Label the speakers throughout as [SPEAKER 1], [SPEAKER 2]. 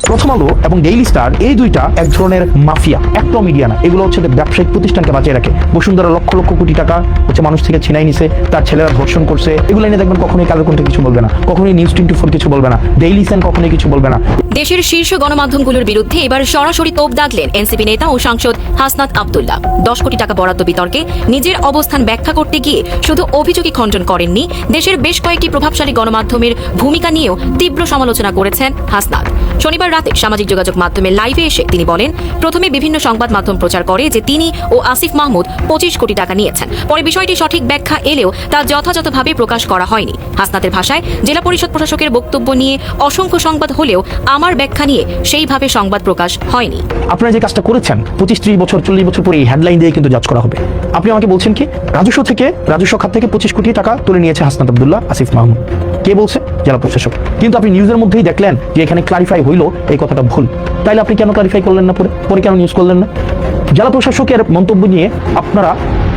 [SPEAKER 1] প্রথম আলো এবং ডেইলি স্টার এই দুইটা এক ধরনের মাফিয়া, একটা মিডিয়া না, এগুলো হচ্ছে ব্যবসায়িক প্রতিষ্ঠানকে বাঁচিয়ে রাখে। বসুন্ধরা লক্ষ লক্ষ কোটি টাকা হচ্ছে মানুষ থেকে ছিনাই নিছে, তার ছেলেরা ধর্ষণ করছে, এগুলো নিয়ে দেখবেন কখনোই কারোর কোনটা কিছু বলবে না, কখনোই নিউজ 24 কিছু বলবে না, ডেইলি সান কখনোই কিছু বলবে না।
[SPEAKER 2] দেশের শীর্ষ গণমাধ্যমগুলোর বিরুদ্ধে এবার সরাসরি তোপ দাগলেন এনসিপি নেতা ও সাংসদ হাসনাত আব্দুল্লাহ। 10 কোটি টাকা বরাদ্দ বিতর্কে নিজের অবস্থান ব্যাখ্যা করতে গিয়ে শুধু অভিযোগই খণ্ডন করেননি, দেশের বেশ কয়েকটি প্রভাবশালী গণমাধ্যমের ভূমিকা নিয়েও তীব্র সমালোচনা করেছেন হাসনাত। শনিবার রাতে সামাজিক যোগাযোগ মাধ্যমে লাইভে এসে তিনি বলেন, প্রথমে বিভিন্ন সংবাদ মাধ্যম প্রচার করে যে তিনি ও আসিফ মাহমুদ 25 কোটি টাকা নিয়েছেন। পরে বিষয়টি সঠিক ব্যাখ্যা এলেও তা যথাযথভাবে প্রকাশ করা হয়নি। হাসনাতের ভাষায়, জেলা পরিষদ প্রশাসকের বক্তব্য নিয়ে অসংখ্য সংবাদ হলেও আমার ব্যাখ্যা নিয়ে সেইভাবে সংবাদ প্রকাশ হয়নি।
[SPEAKER 1] আপনারা যে কাজটা করেছেন 25-30 বছর 40 বছর পরে এই হেডলাইন দিয়ে কিন্তু জাজ করা হবে। আপনি আমাকে বলছেন কি রাজস্ব খাত থেকে 25 কোটি টাকা তুলে নিয়েছে হাসনাত আব্দুল্লাহ, আসিফ মাহমুদ। কে বলছে? জেলা প্রশাসক। কিন্তু আপনি নিউজের মধ্যেই দেখলেন যে এখানে ক্লারিফাই হইলো এই কথাটা ভুল। তাইলে আপনি কেন ক্লারিফাই করলেন না? পরে কেন নিউজ করলেন না? জেলা প্রশাসকের মন্তব্য নিয়ে আপনারা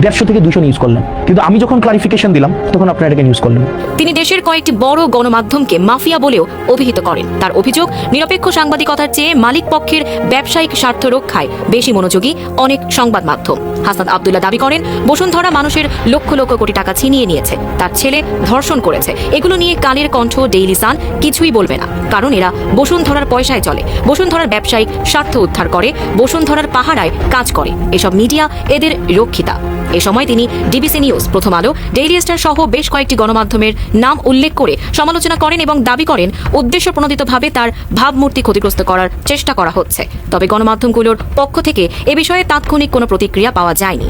[SPEAKER 1] 150 থেকে 200 নিউজ করলেন, কিন্তু আমি যখন ক্লারিফিকেশন দিলাম তখন আপনারা এটাকে নিউজ করলেন।
[SPEAKER 2] তিনি দেশের কয়েকটি বড় গণমাধ্যমকে মাফিয়া বলেও অভিহিত করেন। তার অভিযোগ, নিরপেক্ষ সাংবাদিকতার চেয়ে মালিক পক্ষের ব্যবসায়িক স্বার্থ রক্ষায় বেশি মনোযোগী অনেক সংবাদ মাধ্যম। হাসনাত আব্দুল্লাহ দাবি করেন, বসুন্ধরা মানুষের লক্ষ লক্ষ কোটি টাকা ছিনিয়ে নিয়েছে, তার ছেলে ধর্ষণ করেছে। এগুলো নিয়ে কালের কণ্ঠ, ডেইলি সান কিছুই বলবে না, কারণ এরা বসুন্ধরার পয়সায় চলে, বসুন্ধরার ব্যবসায়িক স্বার্থ উদ্ধার করে, বসুন্ধরার পাহারায় কাজ করে। এসব মিডিয়া এদের রক্ষিতা। এ সময় তিনি ডিবিসি নিউজ, প্রথম আলো, ডেইলি স্টার সহ বেশ কয়েকটি গণমাধ্যমের নাম উল্লেখ করে সমালোচনা করেন এবং দাবি করেন উদ্দেশ্য প্রণোদিতভাবে তার ভাবমূর্তি ক্ষতিগ্রস্ত করার চেষ্টা করা হচ্ছে। তবে গণমাধ্যমগুলোর পক্ষ থেকে এ বিষয়ে তাৎক্ষণিক কোনো প্রতিক্রিয়া পাওয়া যায়নি।